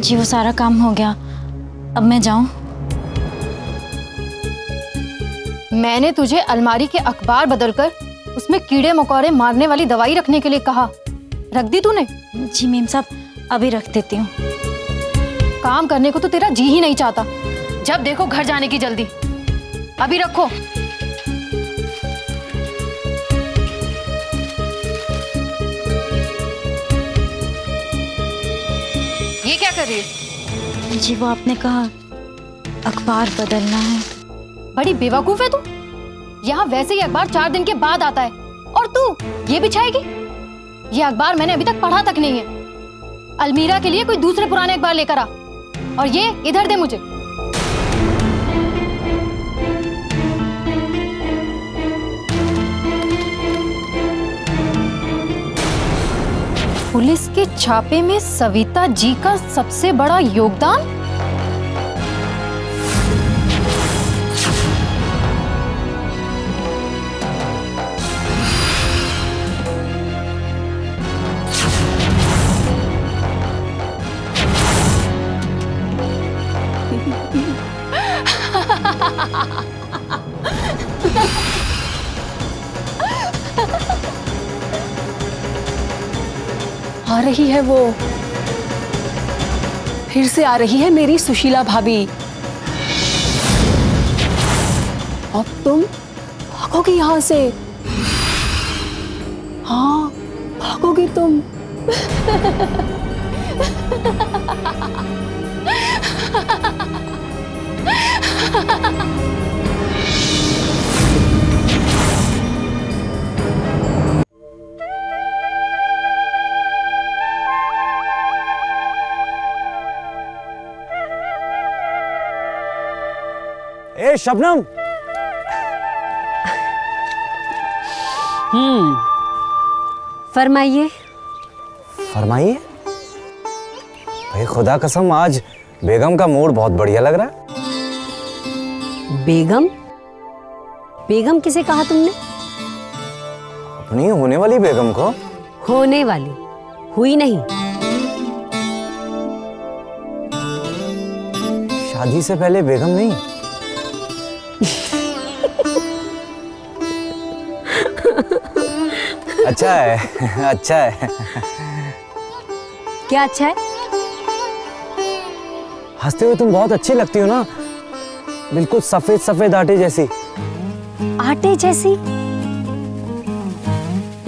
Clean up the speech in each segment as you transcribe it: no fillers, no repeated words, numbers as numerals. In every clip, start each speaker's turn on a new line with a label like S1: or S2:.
S1: जी वो सारा काम हो गया, अब मैं जाऊं?
S2: मैंने तुझे अलमारी के अखबार बदलकर उसमें कीड़े मकोड़े मारने वाली दवाई रखने के लिए कहा, रख दी तूने?
S1: जी मेम साहब, अभी रख देती हूँ।
S2: काम करने को तो तेरा जी ही नहीं चाहता, जब देखो घर जाने की जल्दी। अभी रखो। ये क्या कर रही है?
S1: जी वो आपने कहा अखबार बदलना है।
S2: बड़ी बेवकूफ है तू। यहाँ वैसे ही अखबार 4 दिन के बाद आता है और तू ये बिछाएगी? ये अखबार मैंने अभी तक पढ़ा तक नहीं है। अलमीरा के लिए कोई दूसरे पुराने अखबार लेकर आ और ये इधर दे मुझे। पुलिस के छापे में सविता जी का सबसे बड़ा योगदान।
S3: आ रही है वो, फिर से आ रही है मेरी सुशीला भाभी। अब तुम भागोगी यहां से। हाँ भागोगी तुम।
S4: ए शबनम।
S3: फरमाइए।
S4: फरमाइए। भाई खुदा कसम आज बेगम का मूड बहुत बढ़िया लग रहा है।
S3: बेगम? बेगम किसे कहा तुमने?
S4: अपनी होने वाली बेगम को।
S3: होने वाली, हुई नहीं।
S4: शादी से पहले बेगम नहीं? अच्छा है, अच्छा है।
S3: क्या अच्छा है?
S4: हंसते हुए तुम बहुत अच्छी लगती हो ना, बिल्कुल सफेद सफेद आटे जैसी।
S3: आटे जैसी?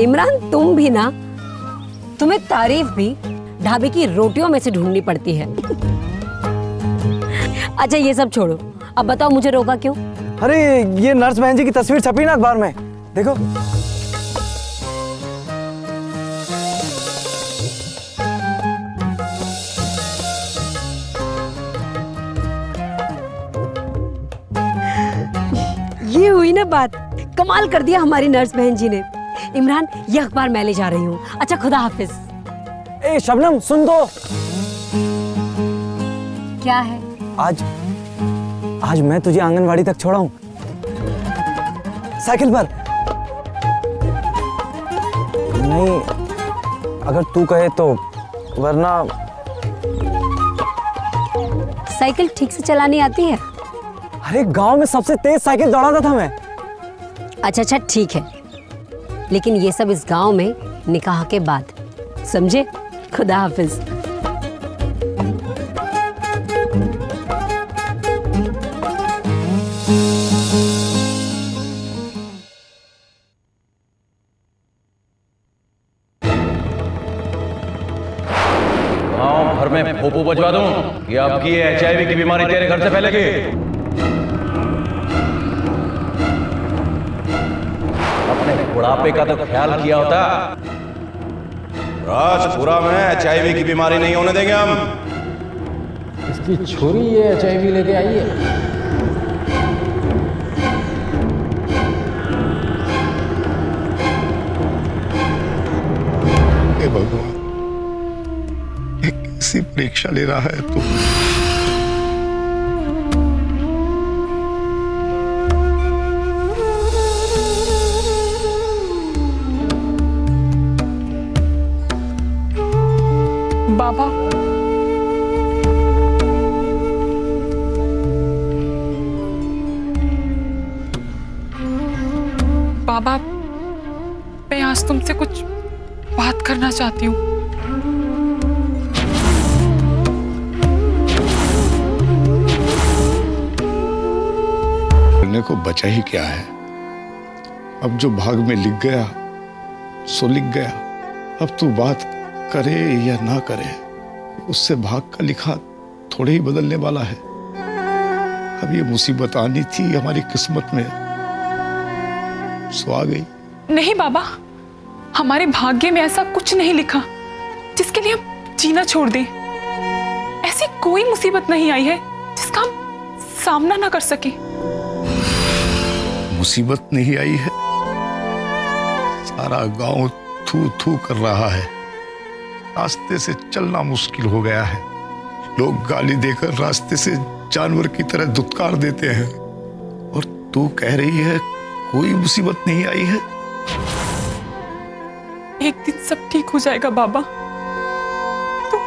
S3: इमरान तुम भी ना, तुम्हें तारीफ भी ढाबे की रोटियों में से ढूंढनी पड़ती है। अच्छा ये सब छोड़ो, अब बताओ मुझे रोका क्यों?
S4: अरे ये नर्स बहन जी की तस्वीर छपी ना अखबार में, देखो।
S3: ये हुई ना बात, कमाल कर दिया हमारी नर्स बहन जी ने। इमरान ये अखबार मैं ले जा रही हूँ। अच्छा खुदा हाफिज।
S4: ए शबनम सुन तो।
S3: क्या है?
S4: आज मैं तुझे आंगनवाड़ी तक छोड़ा हूं, साइकिल पर। नहीं अगर तू कहे तो, वरना।
S3: साइकिल ठीक से चलानी आती है?
S4: अरे गांव में सबसे तेज साइकिल दौड़ाता था मैं।
S3: अच्छा ठीक है, लेकिन ये सब इस गांव में निकाह के बाद, समझे? खुदा हाफिज।
S5: गांव भर में फोपो बजवा दूं कि आपकी HIV की बीमारी तेरे घर से फैलेगी। अपने बुढ़ापे का तो ख्याल किया होता। राजपुरा में HIV की बीमारी नहीं होने देंगे हम।
S6: इसकी छोरी ये HIV लेके आई है।
S7: भगवान, ये कैसी परीक्षा ले रहा है तू?
S3: बाबा
S8: बाबा, मैं आज तुमसे कुछ बात करना चाहती हूँ।
S7: करने को बचा ही क्या है? अब जो भाग में लिख गया सो लिख गया। अब तू बात करे या ना करे, उससे भाग का लिखा थोड़े ही बदलने वाला है। अब ये मुसीबत आनी थी हमारी किस्मत में, सो आ गई।
S8: नहीं बाबा, हमारे भाग्य में ऐसा कुछ नहीं लिखा जिसके लिए हम जीना छोड़ दें। ऐसी कोई मुसीबत नहीं आई है जिसका हम सामना ना कर सके।
S7: मुसीबत नहीं आई है? सारा गांव थू थू कर रहा है, रास्ते से चलना मुश्किल हो गया है। लोग गाली देकर रास्ते से जानवर की तरह धुतकार देते हैं, और तू कह रही है कोई मुसीबत नहीं आई है?
S8: एक दिन सब ठीक हो जाएगा बाबा। तो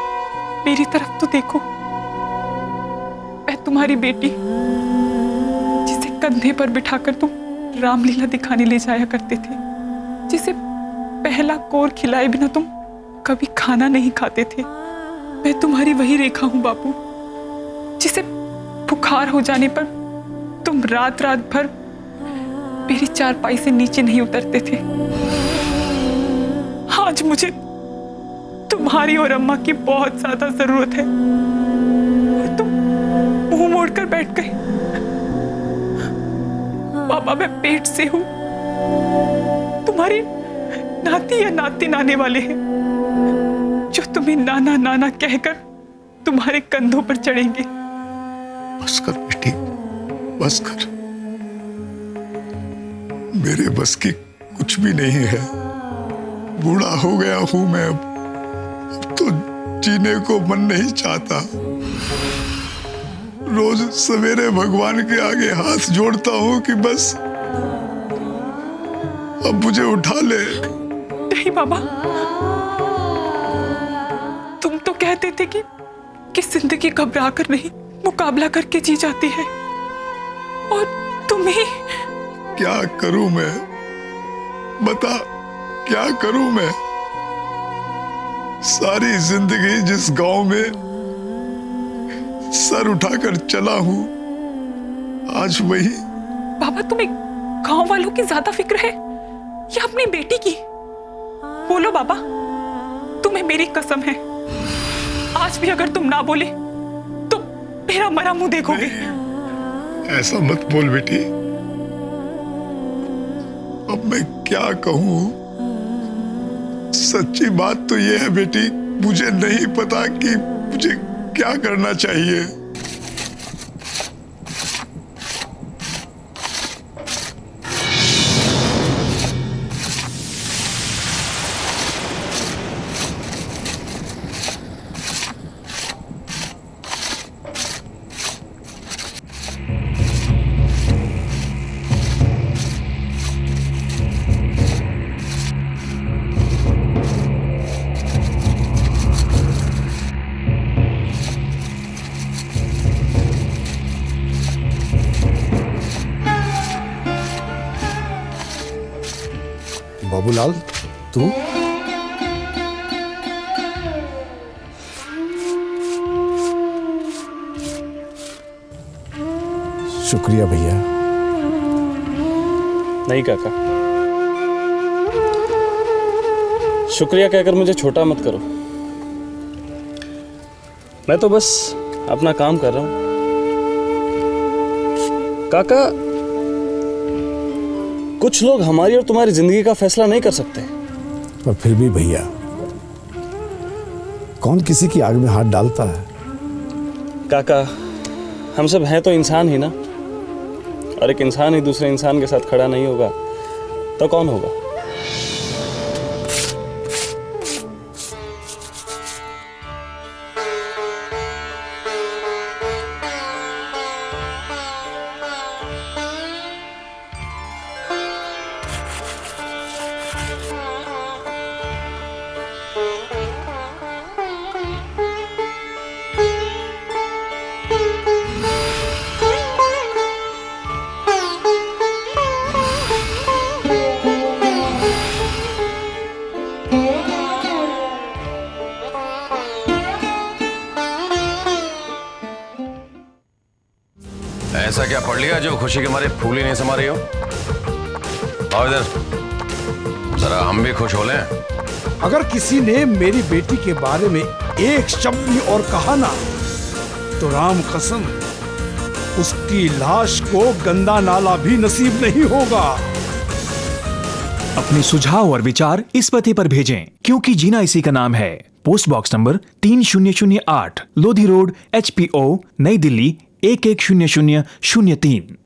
S8: मेरी तरफ तो देखो, मैं तुम्हारी बेटी जिसे कंधे पर बिठाकर तुम रामलीला दिखाने ले जाया करते थे, जिसे पहला कोर खिलाए बिना तुम कभी खाना नहीं खाते थे। मैं तुम्हारी वही रेखा हूं बापू, जिसे बुखार हो जाने पर तुम रात रात भर मेरी चारपाई से नीचे नहीं उतरते थे। आज मुझे तुम्हारी और अम्मा की बहुत ज्यादा जरूरत है, और तुम मुंह मोड़कर बैठ गए। बाबा, मैं पेट से हूं, तुम्हारी नाती या नाती नाने वाले हैं, जो तुम्हें नाना नाना कहकर तुम्हारे कंधों पर चढ़ेंगे।
S7: बस कर बेटी, बस कर। मेरे बस की कुछ भी नहीं है। बूढ़ा हो गया हूं मैं, अब तो जीने को मन नहीं चाहता। रोज सवेरे भगवान के आगे हाथ जोड़ता हूं कि बस अब मुझे उठा ले।
S8: नहीं बाबा, तुम तो कहते थे कि जिंदगी घबरा कर नहीं, मुकाबला करके जी जाती है, और तुम्हें
S7: क्या करूं मैं? बता, क्या करूं मैं? सारी जिंदगी जिस गांव में सर उठाकर चला हूं, आज वही।
S8: बाबा, तुम्हें गांव वालों की ज्यादा फिक्र है या अपनी बेटी की? बोलो बाबा, तुम्हें मेरी कसम है, आज भी अगर तुम ना बोले तो मेरा मरा मुंह देखोगे।
S7: ऐसा मत बोल बेटी। अब मैं क्या कहूं? सच्ची बात तो यह है बेटी, मुझे नहीं पता कि मुझे क्या करना चाहिए।
S9: बाबूलाल, तू? शुक्रिया भैया।
S10: नहीं काका, शुक्रिया कहकर मुझे छोटा मत करो। मैं तो बस अपना काम कर रहा हूं। काका, कुछ लोग हमारी और तुम्हारी जिंदगी का फैसला नहीं कर सकते।
S9: पर फिर भी भैया, कौन किसी की आग में हाथ डालता है?
S10: काका, हम सब हैं तो इंसान ही ना, और एक इंसान ही दूसरे इंसान के साथ खड़ा नहीं होगा तो कौन होगा?
S5: ऐसा क्या पढ़ लिया जो खुशी के मारे फूल ही नहीं समा रही हो? आओ इधर, जरा हम भी खुश हो लें।
S9: अगर किसी ने मेरी बेटी के बारे में एक शब्द भी और कहा ना, तो राम कसम उसकी लाश को गंदा नाला भी नसीब नहीं होगा।
S11: अपने सुझाव और विचार इस पते पर भेजें, क्योंकि जीना इसी का नाम है। Post box number 3008, Lodhi road, HPO, नई दिल्ली 110003।